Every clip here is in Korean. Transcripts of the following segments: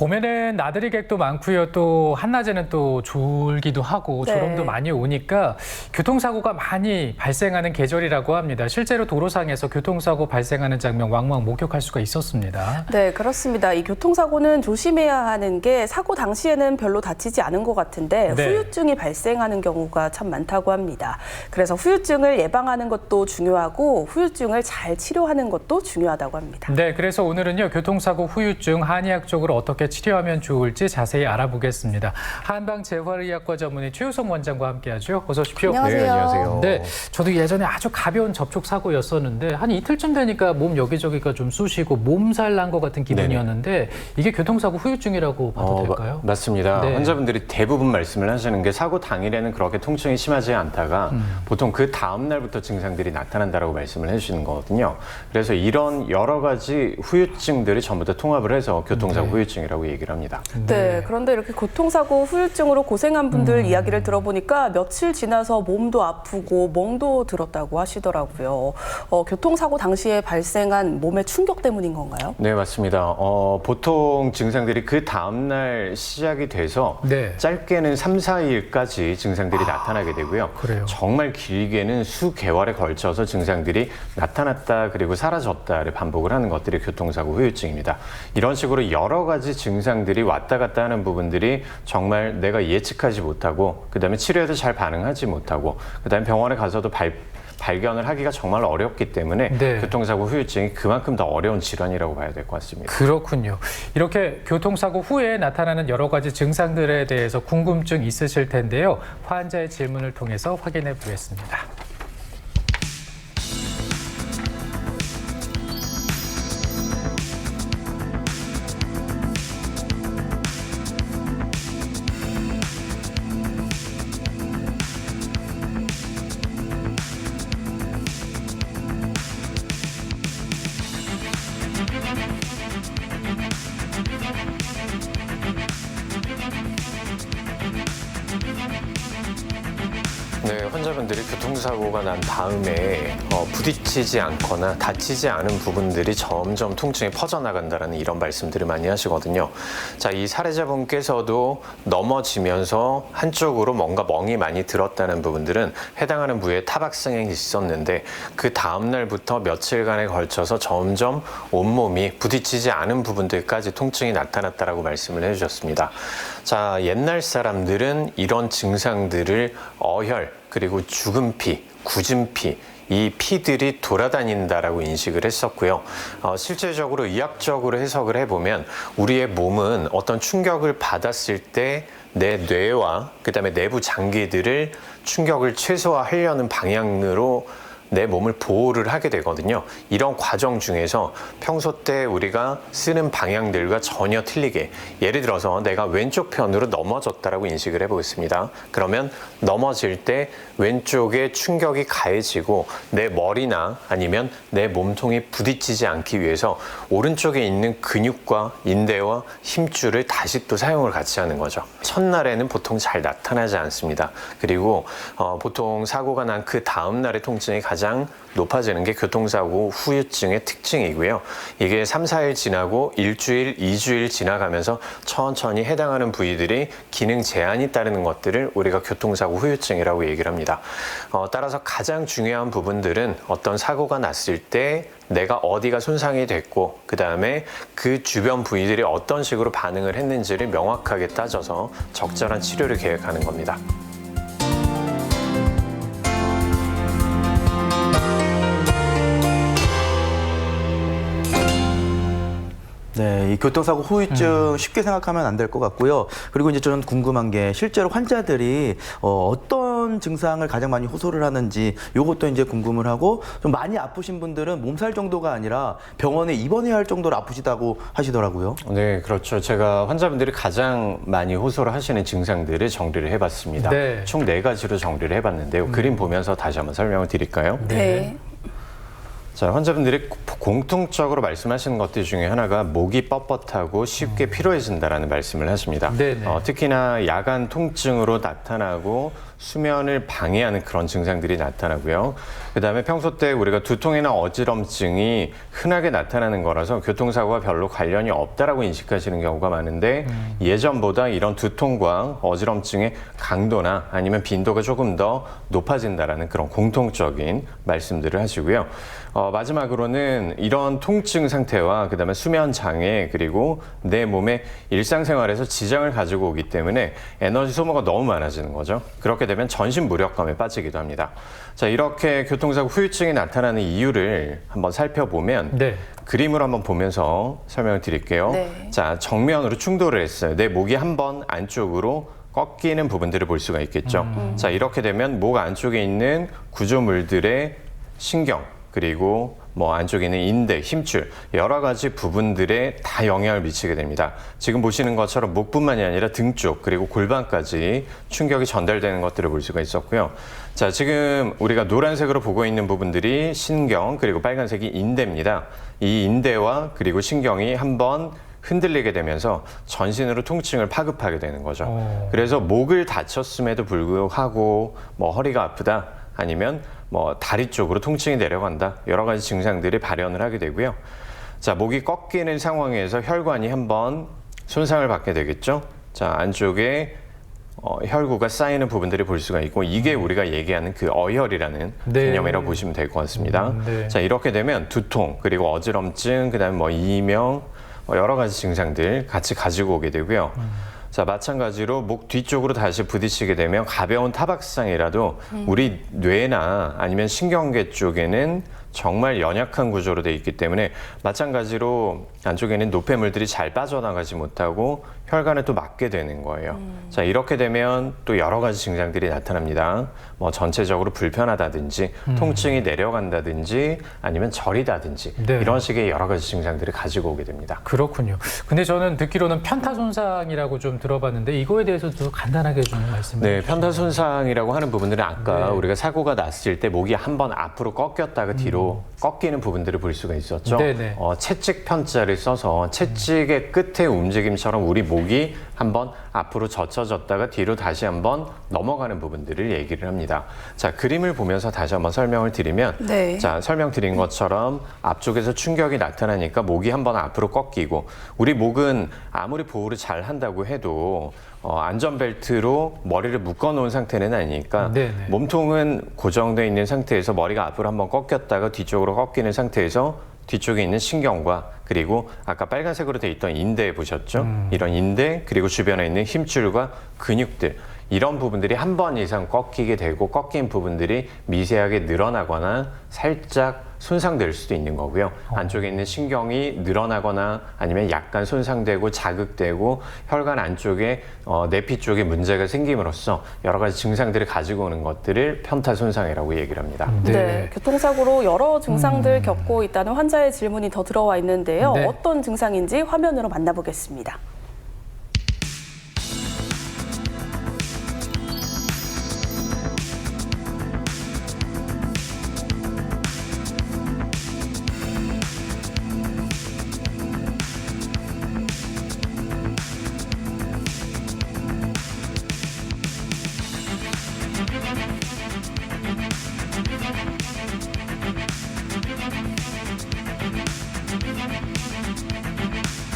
봄에는 나들이 객도 많고요. 또 한낮에는 또 졸기도 하고 졸음도 많이 오니까 교통사고가 많이 발생하는 계절이라고 합니다. 실제로 도로상에서 교통사고 발생하는 장면 왕왕 목격할 수가 있었습니다. 네, 그렇습니다. 이 교통사고는 조심해야 하는 게 사고 당시에는 별로 다치지 않은 것 같은데 후유증이 발생하는 경우가 참 많다고 합니다. 그래서 후유증을 예방하는 것도 중요하고 후유증을 잘 치료하는 것도 중요하다고 합니다. 네, 그래서 오늘은요. 교통사고 후유증 한의학적으로 어떻게 치료하면 좋을지 자세히 알아보겠습니다. 한방재활의학과 전문의 최우성 원장과 함께하죠. 어서 오십시오. 안녕하세요. 네, 안녕하세요. 네, 저도 예전에 아주 가벼운 접촉사고였었는데 한 이틀쯤 되니까 몸 여기저기가 좀 쑤시고 몸살 난 것 같은 기분이었는데 이게 교통사고 후유증이라고 봐도 될까요? 맞습니다. 네. 환자분들이 대부분 말씀을 하시는 게 사고 당일에는 그렇게 통증이 심하지 않다가 보통 그 다음 날부터 증상들이 나타난다라고 말씀을 해주시는 거거든요. 그래서 이런 여러 가지 후유증들이 전부 다 통합을 해서 교통사고 후유증이라고 얘기를 합니다. 네, 그런데 이렇게 교통사고 후유증으로 고생한 분들 이야기를 들어보니까 며칠 지나서 몸도 아프고 멍도 들었다고 하시더라고요. 교통사고 당시에 발생한 몸의 충격 때문인 건가요? 네, 맞습니다. 보통 증상들이 그 다음날 시작이 돼서 짧게는 3, 4일까지 증상들이 나타나게 되고요. 그래요? 정말 길게는 수개월에 걸쳐서 증상들이 나타났다 그리고 사라졌다를 반복을 하는 것들이 교통사고 후유증입니다. 이런 식으로 여러 가지 증상들이 왔다 갔다 하는 부분들이 정말 내가 예측하지 못하고 그다음에 치료에도 잘 반응하지 못하고 그다음에 병원에 가서도 발견을 하기가 정말 어렵기 때문에 교통사고 후유증이 그만큼 더 어려운 질환이라고 봐야 될 것 같습니다. 그렇군요. 이렇게 교통사고 후에 나타나는 여러 가지 증상들에 대해서 궁금증 있으실 텐데요. 환자의 질문을 통해서 확인해 보겠습니다. 네, 환자분들이 교통사고가 난 다음에 부딪히지 않거나 다치지 않은 부분들이 점점 통증이 퍼져나간다는 이런 말씀들을 많이 하시거든요. 자, 이 사례자분께서도 넘어지면서 한쪽으로 뭔가 멍이 많이 들었다는 부분들은 해당하는 부위에 타박상이 있었는데 그 다음 날부터 며칠간에 걸쳐서 점점 온몸이 부딪히지 않은 부분들까지 통증이 나타났다라고 말씀을 해주셨습니다. 자, 옛날 사람들은 이런 증상들을 어혈, 그리고 죽은 피, 굳은 피, 이 피들이 돌아다닌다라고 인식을 했었고요. 실제적으로 의학적으로 해석을 해보면 우리의 몸은 어떤 충격을 받았을 때 내 뇌와 그다음에 내부 장기들을 충격을 최소화하려는 방향으로 내 몸을 보호를 하게 되거든요. 이런 과정 중에서 평소 때 우리가 쓰는 방향들과 전혀 틀리게 예를 들어서 내가 왼쪽 편으로 넘어졌다라고 인식을 해보겠습니다. 그러면 넘어질 때 왼쪽에 충격이 가해지고 내 머리나 아니면 내 몸통이 부딪히지 않기 위해서 오른쪽에 있는 근육과 인대와 힘줄을 다시 또 사용을 같이 하는 거죠. 첫날에는 보통 잘 나타나지 않습니다. 그리고 보통 사고가 난 그 다음 날의 통증이 가장 높아지는 게 교통사고 후유증의 특징이고요. 이게 3, 4일 지나고 일주일, 2주일 지나가면서 천천히 해당하는 부위들이 기능 제한이 따르는 것들을 우리가 교통사고 후유증이라고 얘기를 합니다. 따라서 가장 중요한 부분들은 어떤 사고가 났을 때 내가 어디가 손상이 됐고 그 다음에 그 주변 부위들이 어떤 식으로 반응을 했는지를 명확하게 따져서 적절한 치료를 계획하는 겁니다. 네, 이 교통사고 후유증 쉽게 생각하면 안 될 것 같고요. 그리고 이제 좀 궁금한 게 실제로 환자들이 어떤 증상을 가장 많이 호소를 하는지 이것도 이제 궁금을 하고 좀 많이 아프신 분들은 몸살 정도가 아니라 병원에 입원해야 할 정도로 아프시다고 하시더라고요. 네, 그렇죠. 제가 환자분들이 가장 많이 호소를 하시는 증상들을 정리를 해봤습니다. 총 4가지로 정리를 해봤는데요. 그림 보면서 다시 한번 설명을 드릴까요? 네. 자, 환자분들이 공통적으로 말씀하시는 것들 중에 하나가 목이 뻣뻣하고 쉽게 피로해진다라는 말씀을 하십니다. 특히나 야간 통증으로 나타나고 수면을 방해하는 그런 증상들이 나타나고요. 그다음에 평소 때 우리가 두통이나 어지럼증이 흔하게 나타나는 거라서 교통사고와 별로 관련이 없다라고 인식하시는 경우가 많은데 예전보다 이런 두통과 어지럼증의 강도나 아니면 빈도가 조금 더 높아진다라는 그런 공통적인 말씀들을 하시고요. 마지막으로는 이런 통증 상태와 그다음에 수면 장애 그리고 내 몸의 일상생활에서 지장을 가지고 오기 때문에 에너지 소모가 너무 많아지는 거죠. 그렇게 되면 전신 무력감에 빠지기도 합니다. 자, 이렇게 교통사고 후유증이 나타나는 이유를 한번 살펴보면 네. 그림을 한번 보면서 설명을 드릴게요. 네. 자, 정면으로 충돌을 했어요. 내 목이 한번 안쪽으로 꺾이는 부분들을 볼 수가 있겠죠. 자, 이렇게 되면 목 안쪽에 있는 구조물들의 신경 그리고 뭐 안쪽에 있는 인대, 힘줄 여러 가지 부분들에 다 영향을 미치게 됩니다. 지금 보시는 것처럼 목뿐만이 아니라 등 쪽 그리고 골반까지 충격이 전달되는 것들을 볼 수가 있었고요. 자, 지금 우리가 노란색으로 보고 있는 부분들이 신경 그리고 빨간색이 인대입니다. 이 인대와 그리고 신경이 한번 흔들리게 되면서 전신으로 통증을 파급하게 되는 거죠. 그래서 목을 다쳤음에도 불구하고 뭐 허리가 아프다 아니면 뭐 다리 쪽으로 통증이 내려간다 여러 가지 증상들이 발현을 하게 되고요. 자, 목이 꺾이는 상황에서 혈관이 한번 손상을 받게 되겠죠. 자, 안쪽에 혈구가 쌓이는 부분들을 볼 수가 있고 이게 우리가 얘기하는 그 어혈이라는 네. 개념이라고 보시면 될 것 같습니다. 네. 자, 이렇게 되면 두통 그리고 어지럼증 그다음에 뭐 이명 여러 가지 증상들 같이 가지고 오게 되고요. 자, 마찬가지로 목 뒤쪽으로 다시 부딪히게 되면 가벼운 타박상이라도 우리 뇌나 아니면 신경계 쪽에는 정말 연약한 구조로 되어 있기 때문에 마찬가지로 안쪽에는 노폐물들이 잘 빠져나가지 못하고 혈관에 또 막게 되는 거예요. 자, 이렇게 되면 또 여러 가지 증상들이 나타납니다. 뭐 전체적으로 불편하다든지 통증이 내려간다든지 아니면 저리다든지 네. 이런 식의 여러 가지 증상들을 가지고 오게 됩니다. 그렇군요. 근데 저는 듣기로는 편타 손상이라고 좀 들어봤는데 이거에 대해서도 간단하게 좀 말씀해 네, 주시죠. 편타 손상이라고 하는 부분들은 아까 네. 우리가 사고가 났을 때 목이 한번 앞으로 꺾였다가 뒤로 꺾이는 부분들을 볼 수가 있었죠. 네네. 채찍 편자를 써서 채찍의 끝의 움직임처럼 우리 목이 한번 앞으로 젖혀졌다가 뒤로 다시 한번 넘어가는 부분들을 얘기를 합니다. 자, 그림을 보면서 다시 한번 설명을 드리면 네. 자, 설명드린 것처럼 앞쪽에서 충격이 나타나니까 목이 한번 앞으로 꺾이고 우리 목은 아무리 보호를 잘 한다고 해도 안전벨트로 머리를 묶어놓은 상태는 아니니까 네네. 몸통은 고정되어 있는 상태에서 머리가 앞으로 한번 꺾였다가 뒤쪽으로 꺾이는 상태에서 뒤쪽에 있는 신경과 그리고 아까 빨간색으로 되어 있던 인대 보셨죠? 이런 인대 그리고 주변에 있는 힘줄과 근육들 이런 부분들이 한 번 이상 꺾이게 되고 꺾인 부분들이 미세하게 늘어나거나 살짝 손상될 수도 있는 거고요. 안쪽에 있는 신경이 늘어나거나 아니면 약간 손상되고 자극되고 혈관 안쪽에 내피 쪽에 문제가 생김으로써 여러 가지 증상들을 가지고 오는 것들을 편타 손상이라고 얘기를 합니다. 네. 교통사고로 여러 증상들 겪고 있다는 환자의 질문이 더 들어와 있는데요. 네. 어떤 증상인지 화면으로 만나보겠습니다.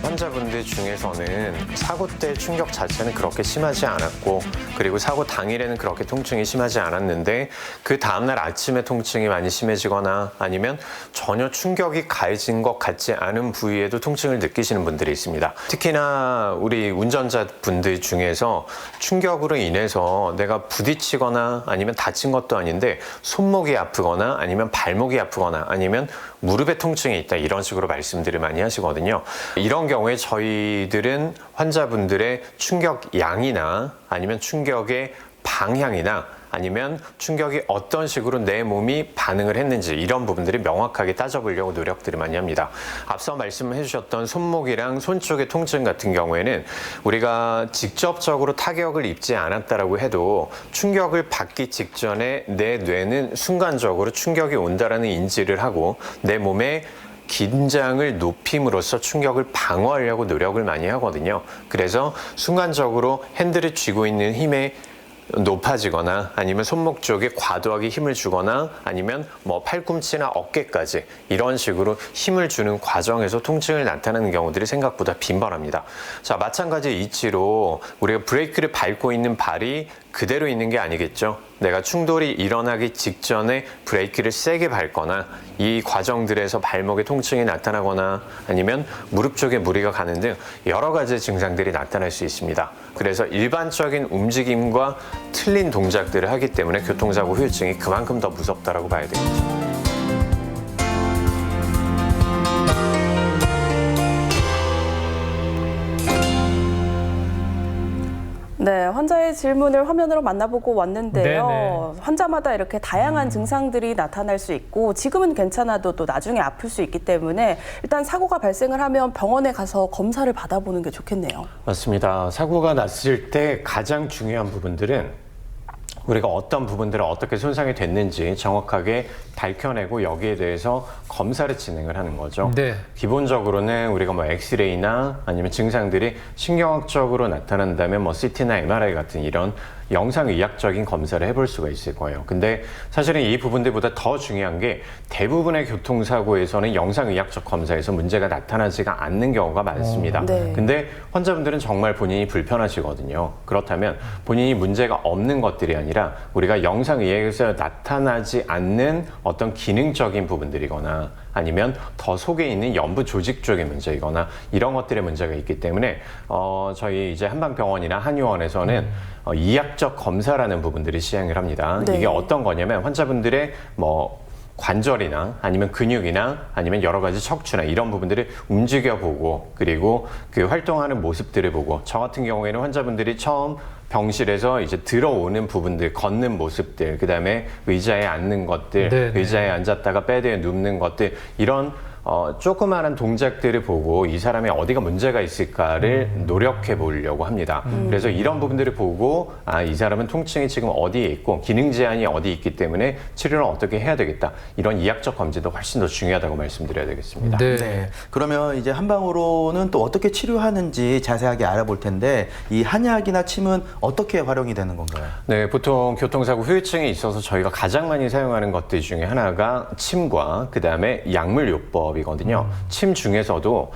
환자분들 중에서는 사고 때 충격 자체는 그렇게 심하지 않았고 그리고 사고 당일에는 그렇게 통증이 심하지 않았는데 그 다음날 아침에 통증이 많이 심해지거나 아니면 전혀 충격이 가해진 것 같지 않은 부위에도 통증을 느끼시는 분들이 있습니다. 특히나 우리 운전자분들 중에서 충격으로 인해서 내가 부딪히거나 아니면 다친 것도 아닌데 손목이 아프거나 아니면 발목이 아프거나 아니면 무릎에 통증이 있다 이런 식으로 말씀들을 많이 하시거든요. 이런 경우에 저희들은 환자분들의 충격 양이나 아니면 충격의 방향이나 아니면 충격이 어떤 식으로 내 몸이 반응을 했는지 이런 부분들이 명확하게 따져보려고 노력들을 많이 합니다. 앞서 말씀해 주셨던 손목이랑 손 쪽의 통증 같은 경우에는 우리가 직접적으로 타격을 입지 않았다라고 해도 충격을 받기 직전에 내 뇌는 순간적으로 충격이 온다라는 인지를 하고 내 몸에 긴장을 높임으로써 충격을 방어하려고 노력을 많이 하거든요. 그래서 순간적으로 핸들을 쥐고 있는 힘의 높아지거나 아니면 손목 쪽에 과도하게 힘을 주거나 아니면 뭐 팔꿈치나 어깨까지 이런 식으로 힘을 주는 과정에서 통증을 나타내는 경우들이 생각보다 빈번합니다. 자, 마찬가지 이치로 우리가 브레이크를 밟고 있는 발이 그대로 있는 게 아니겠죠. 내가 충돌이 일어나기 직전에 브레이크를 세게 밟거나 이 과정들에서 발목에 통증이 나타나거나 아니면 무릎 쪽에 무리가 가는 등 여러 가지 증상들이 나타날 수 있습니다. 그래서 일반적인 움직임과 틀린 동작들을 하기 때문에 교통사고 후유증이 그만큼 더 무섭다라고 봐야 되겠죠. 네, 환자의 질문을 화면으로 만나보고 왔는데요. 네네. 환자마다 이렇게 다양한 증상들이 나타날 수 있고 지금은 괜찮아도 또 나중에 아플 수 있기 때문에 일단 사고가 발생을 하면 병원에 가서 검사를 받아보는 게 좋겠네요. 맞습니다. 사고가 났을 때 가장 중요한 부분들은 우리가 어떤 부분들은 어떻게 손상이 됐는지 정확하게 밝혀내고 여기에 대해서 검사를 진행을 하는 거죠. 네. 기본적으로는 우리가 뭐 엑스레이나 아니면 증상들이 신경학적으로 나타난다면 뭐 CT나 MRI 같은 이런 영상의학적인 검사를 해볼 수가 있을 거예요. 근데 사실은 이 부분들보다 더 중요한 게 대부분의 교통사고에서는 영상의학적 검사에서 문제가 나타나지가 않는 경우가 많습니다. 네. 근데 환자분들은 정말 본인이 불편하시거든요. 그렇다면 본인이 문제가 없는 것들이 아니라 우리가 영상의학에서 나타나지 않는 어떤 기능적인 부분들이거나 아니면 더 속에 있는 연부 조직 쪽의 문제이거나 이런 것들의 문제가 있기 때문에 저희 이제 한방병원이나 한의원에서는 이학적 검사라는 부분들이 시행을 합니다. 네. 이게 어떤 거냐면 환자분들의 뭐 관절이나 아니면 근육이나 아니면 여러 가지 척추나 이런 부분들을 움직여 보고 그리고 그 활동하는 모습들을 보고 저 같은 경우에는 환자분들이 처음 병실에서 이제 들어오는 부분들, 걷는 모습들, 그다음에 의자에 앉는 것들, 네네. 의자에 앉았다가 베드에 눕는 것들 이런 조그마한 동작들을 보고 이 사람의 어디가 문제가 있을까를 노력해 보려고 합니다. 그래서 이런 부분들을 보고 이 사람은 통증이 지금 어디에 있고 기능 제한이 어디 있기 때문에 치료를 어떻게 해야 되겠다. 이런 이학적 검진도 훨씬 더 중요하다고 말씀드려야 되겠습니다. 네. 네. 그러면 이제 한방으로는 또 어떻게 치료하는지 자세하게 알아볼 텐데 이 한약이나 침은 어떻게 활용이 되는 건가요? 네, 보통 교통사고 후유증에 있어서 저희가 가장 많이 사용하는 것들 중에 하나가 침과 그다음에 약물요법이거든요. 침 중에서도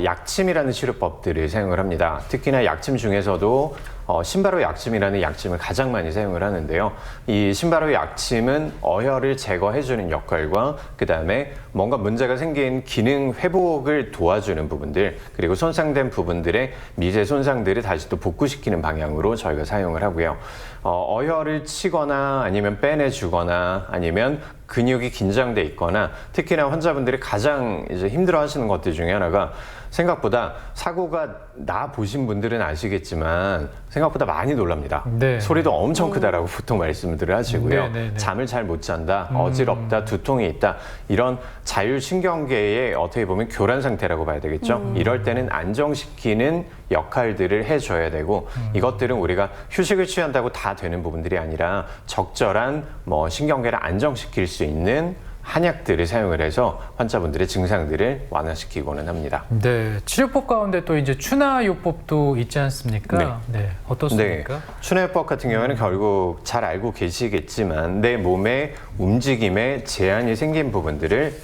약침이라는 치료법들을 사용을 합니다. 특히나 약침 중에서도 신바로 약침이라는 약침을 가장 많이 사용을 하는데요. 이 신바로 약침은 어혈을 제거해주는 역할과 그 다음에 뭔가 문제가 생긴 기능 회복을 도와주는 부분들 그리고 손상된 부분들의 미세 손상들을 다시 또 복구시키는 방향으로 저희가 사용을 하고요. 어혈을 치거나 아니면 빼내주거나 아니면 근육이 긴장돼 있거나 특히나 환자분들이 가장 이제 힘들어하시는 것들 중에 하나가 생각보다 사고가 나 보신 분들은 아시겠지만 생각보다 많이 놀랍니다. 네. 소리도 엄청 크다라고 보통 말씀들을 하시고요. 네. 잠을 잘 못 잔다, 어지럽다, 두통이 있다 이런 자율신경계의 어떻게 보면 교란 상태라고 봐야 되겠죠. 이럴 때는 안정시키는 역할들을 해줘야 되고 이것들은 우리가 휴식을 취한다고 다 되는 부분들이 아니라 적절한 뭐 신경계를 안정시킬 수 있는 한약들을 사용을 해서 환자분들의 증상들을 완화시키고는 합니다. 네, 치료법 가운데 또 이제 추나요법도 있지 않습니까? 네, 어떻습니까? 네, 추나요법 같은 경우에는 결국 잘 알고 계시겠지만 내 몸의 움직임에 제한이 생긴 부분들을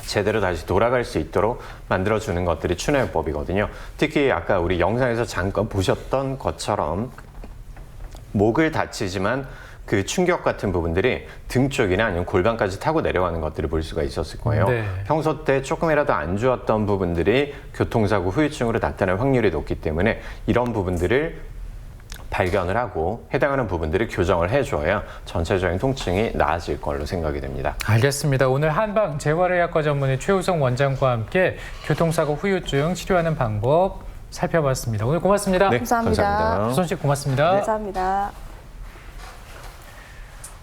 제대로 다시 돌아갈 수 있도록 만들어주는 것들이 추나요법이거든요. 특히 아까 우리 영상에서 잠깐 보셨던 것처럼 목을 다치지만 그 충격 같은 부분들이 등 쪽이나 아니면 골반까지 타고 내려가는 것들을 볼 수가 있었을 거예요. 네. 평소 때 조금이라도 안 좋았던 부분들이 교통사고 후유증으로 나타날 확률이 높기 때문에 이런 부분들을 발견을 하고 해당하는 부분들을 교정을 해줘야 전체적인 통증이 나아질 걸로 생각이 됩니다. 알겠습니다. 오늘 한방 재활의학과 전문의 최우성 원장과 함께 교통사고 후유증 치료하는 방법 살펴봤습니다. 오늘 고맙습니다. 네, 감사합니다. 조선 씨 고맙습니다. 감사합니다.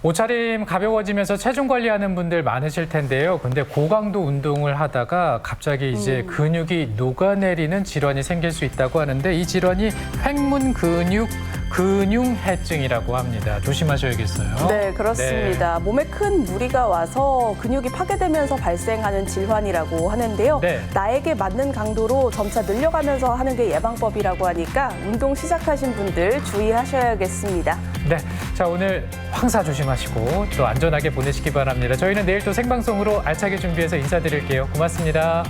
옷차림 가벼워지면서 체중 관리하는 분들 많으실 텐데요. 근데 고강도 운동을 하다가 갑자기 이제 근육이 녹아내리는 질환이 생길 수 있다고 하는데 이 질환이 횡문 근육 근육해증이라고 합니다. 조심하셔야겠어요. 네, 그렇습니다. 몸에 큰 무리가 와서 근육이 파괴되면서 발생하는 질환이라고 하는데요. 네. 나에게 맞는 강도로 점차 늘려가면서 하는 게 예방법이라고 하니까 운동 시작하신 분들 주의하셔야겠습니다. 네, 자 오늘 황사 조심하시고 또 안전하게 보내시기 바랍니다. 저희는 내일 또 생방송으로 알차게 준비해서 인사드릴게요. 고맙습니다.